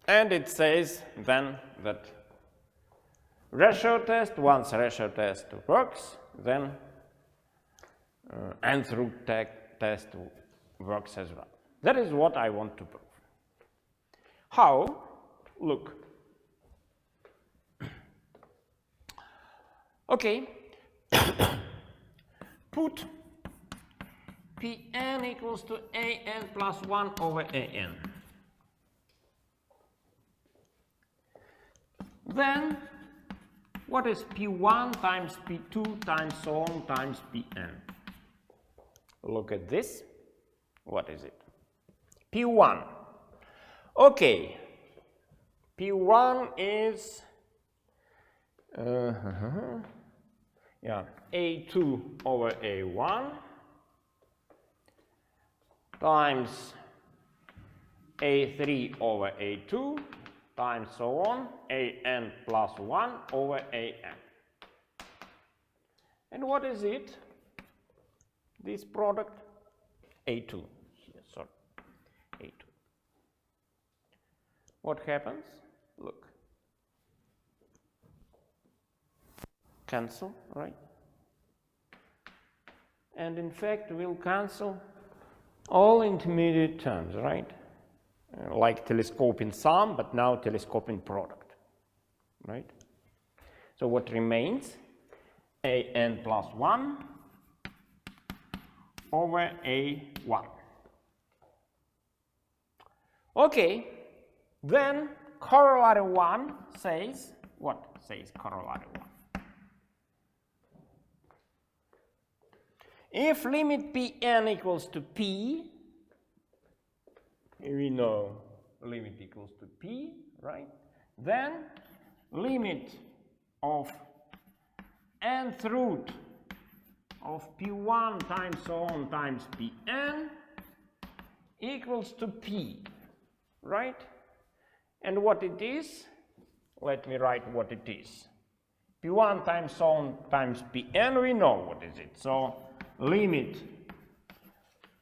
A: And it says then that ratio test, once ratio test works, then nth root test works as well. That is what I want to prove. How? Look. Okay. Put Pn equals to An plus 1 over An. Then, what is P1 times P2 times so on times Pn? Look at this. What is it? P1. Okay. P1 is A2 over A1 times A3 over A2 times so on, An plus 1 over An. And what is it? This product? A2. Sorry, A2. What happens? Look. Cancel, right? And in fact, we'll cancel all intermediate terms, right? Like telescoping sum, but now telescoping product, right? So what remains? An plus 1 over A1. Okay, then corollary 1 says, what says corollary 1? If limit Pn equals to P, we know limit equals to P, right? Then limit of nth root of P1 times so on times Pn equals to P, right? And what it is, let me write what it is. P1 times so on times Pn, we know what is it. So limit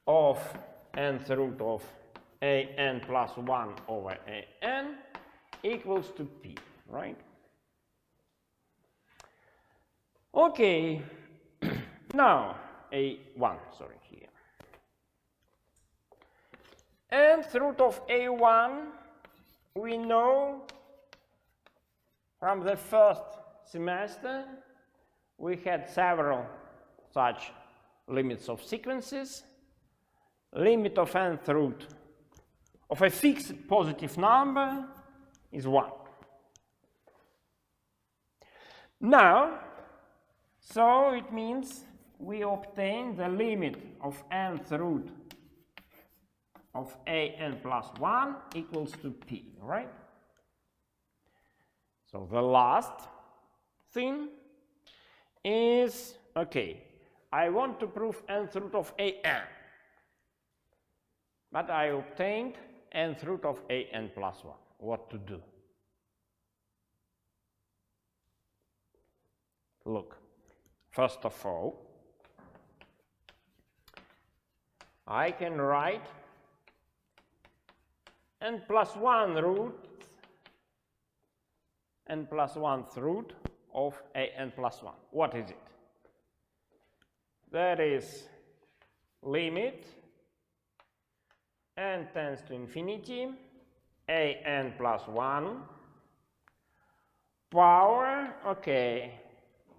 A: of nth root of An plus 1 over An equals to P, right? Okay, now A1, sorry, here. Nth root of A1, we know from the first semester we had several such limits of sequences. Limit of nth root of a fixed positive number is 1. Now, so it means we obtain the limit of nth root of An plus 1 equals to P, right? So the last thing is, okay, I want to prove nth root of An, but I obtained nth root of An plus 1. What to do? Look, first of all, I can write n plus 1 root, n plus 1th root of An plus 1. What is it? That is limit n tends to infinity, An plus 1, power, okay,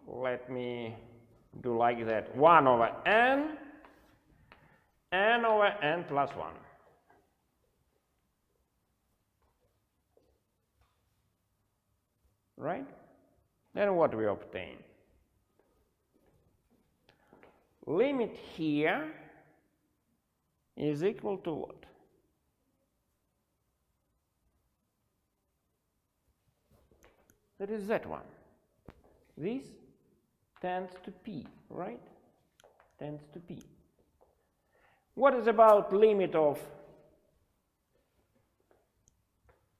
A: let me do like that, 1 over n over n plus 1. Right? Then what we obtain? Limit here is equal to what? That is that one. This tends to P, right? Tends to P. What is about limit of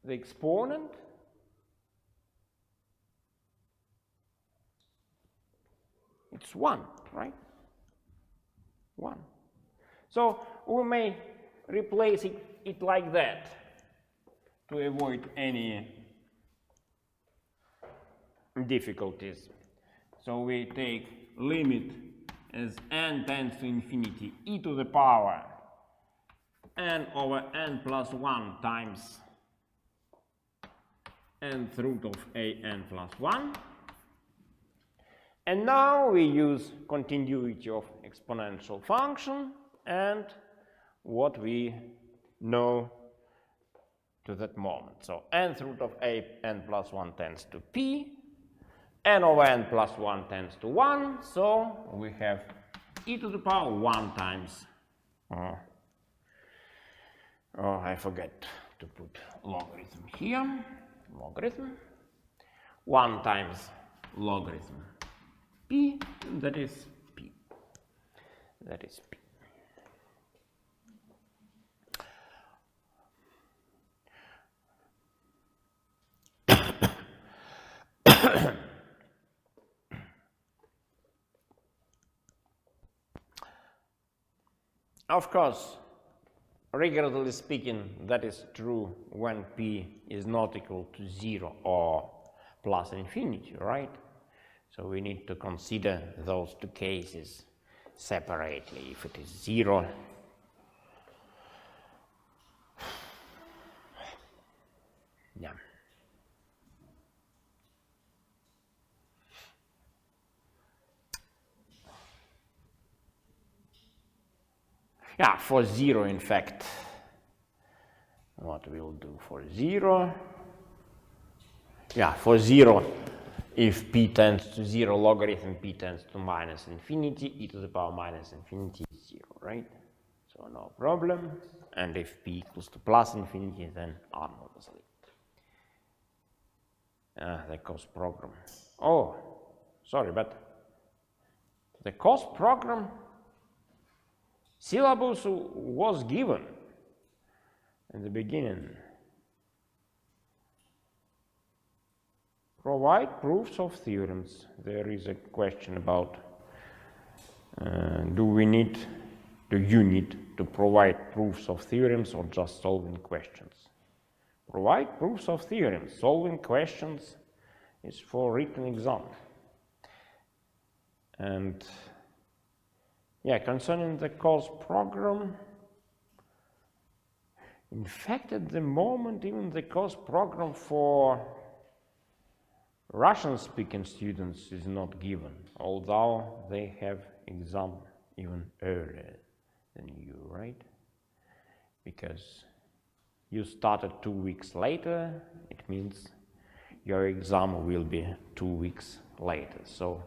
A: the exponent? It's 1, right? 1. So we may replace it like that to avoid any difficulties. So we take limit as n tends to infinity e to the power n over n plus 1 times nth root of an plus 1. And now we use continuity of exponential function and what we know to that moment. So nth root of n plus 1 tends to p, n over n plus 1 tends to 1, so we have e to the power 1 times, oh, I forget to put logarithm here, logarithm, 1 times logarithm p, that is p, that is p. Of course, rigorously speaking, that is true when p is not equal to 0 or plus infinity, right? So we need to consider those two cases separately. If it is 0, yeah. Yeah, for 0, in fact, what we'll do for 0, yeah, for 0, if p tends to 0, logarithm p tends to minus infinity, e to the power minus infinity is 0, right? So no problem. And if p equals to plus infinity, then R obviously. The cost program. Oh, sorry, but the cost program syllabus was given in the beginning. Provide proofs of theorems. There is a question about do you need to provide proofs of theorems or just solving questions? Provide proofs of theorems. Solving questions is for written exam. And yeah, concerning the course program, in fact, at the moment, even the course program for Russian-speaking students is not given, although they have exam even earlier than you, right? Because you started 2 weeks later, it means your exam will be 2 weeks later. So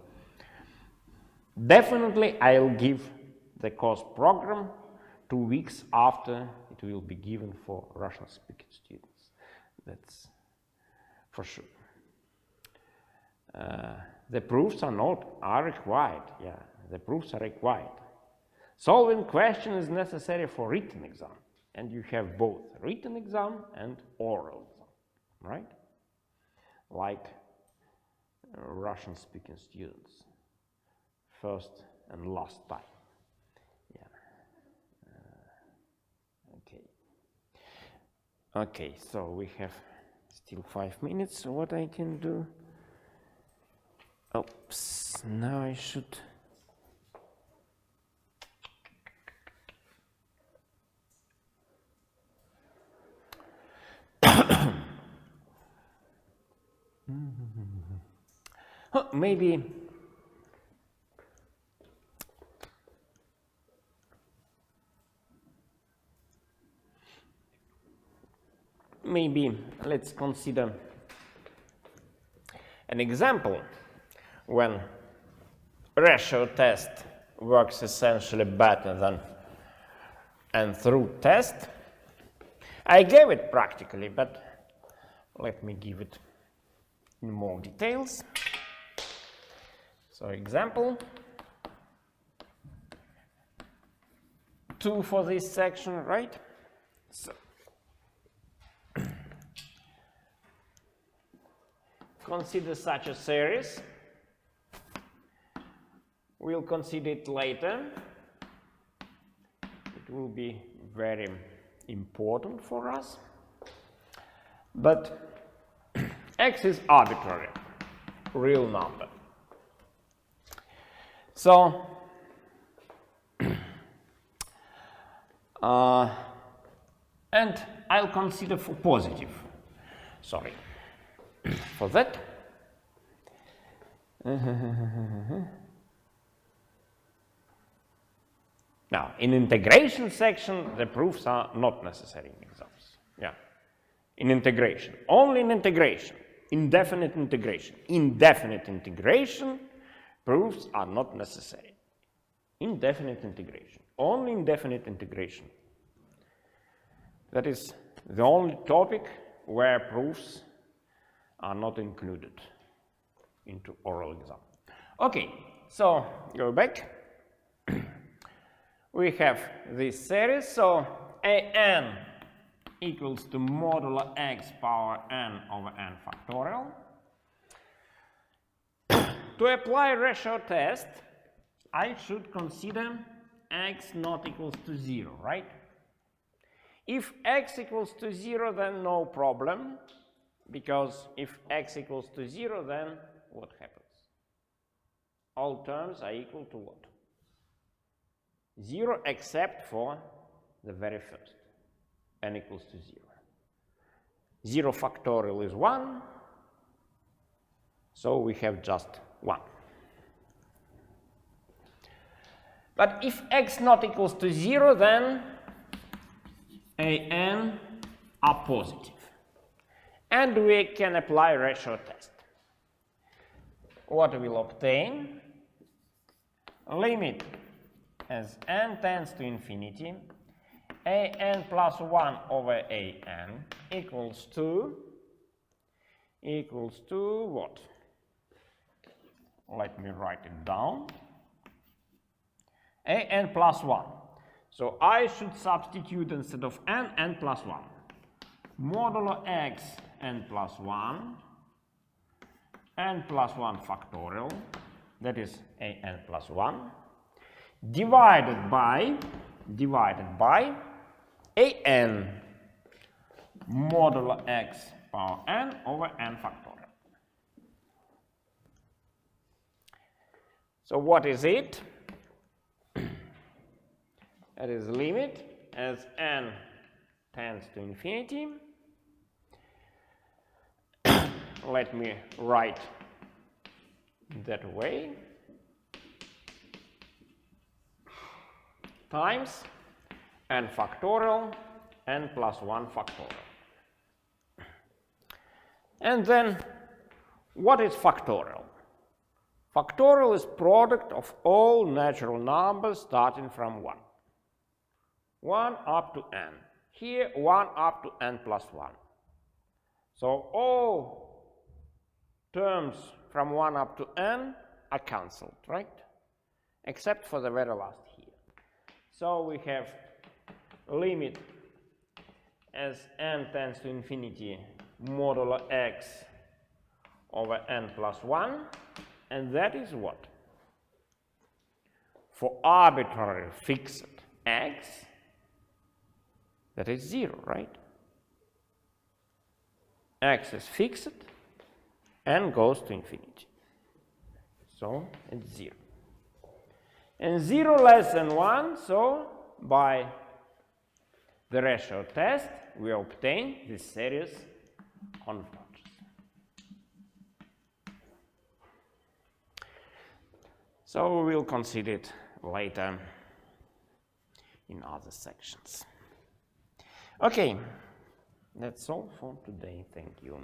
A: definitely I'll give the course program 2 weeks after it will be given for Russian-speaking students. That's for sure. The proofs are required. Yeah, the proofs are required. Solving question is necessary for written exam, and you have both written exam and oral exam, right? Like Russian-speaking students, first and last time. Yeah. Okay, so we have still 5 minutes. So what I can do? Oops, now I should. Maybe let's consider an example when ratio test works essentially better than nth root test. I gave it practically, but let me give it in more details. So example 2 for this section, right? So consider such a series. We'll consider it later. It will be very important for us. But x is arbitrary, real number. So and I'll consider for positive. Sorry. for that. Now, in integration section, the proofs are not necessary in exams. Yeah, in integration, only in integration, indefinite integration. Indefinite integration, proofs are not necessary. Indefinite integration, only indefinite integration. That is the only topic where proofs are not included into oral exam. Okay, so go back. We have this series, so an equals to modulo x power n over n factorial. To apply ratio test, I should consider x not equals to 0, right? If x equals to 0, then no problem, because if x equals to 0, then what happens? All terms are equal to what? 0 except for the very first, n equals to 0. 0 factorial is 1, so we have just 1. But if x not equals to 0, then an are positive. And we can apply ratio test. What we'll obtain? Limit as n tends to infinity, an plus 1 over an equals to what? Let me write it down. An plus 1. So I should substitute instead of n plus 1. Modulo x n plus 1, n plus 1 factorial, that is an plus 1, divided by an modulo x power n over n factorial. So what is it? That is limit as n tends to infinity. Let me write that way. Times n factorial, n plus 1 factorial. And then, what is factorial? Factorial is product of all natural numbers starting from 1. 1 up to n. Here, 1 up to n plus 1. So all terms from 1 up to n are cancelled, right? Except for the very last here. So we have limit as n tends to infinity modulo x over n plus 1, and that is what? For arbitrary fixed x, that is 0, right? X is fixed, n goes to infinity. So it's 0. And 0 less than 1, so by the ratio test, we obtain this series converges. So we will consider it later in other sections. Okay, that's all for today. Thank you.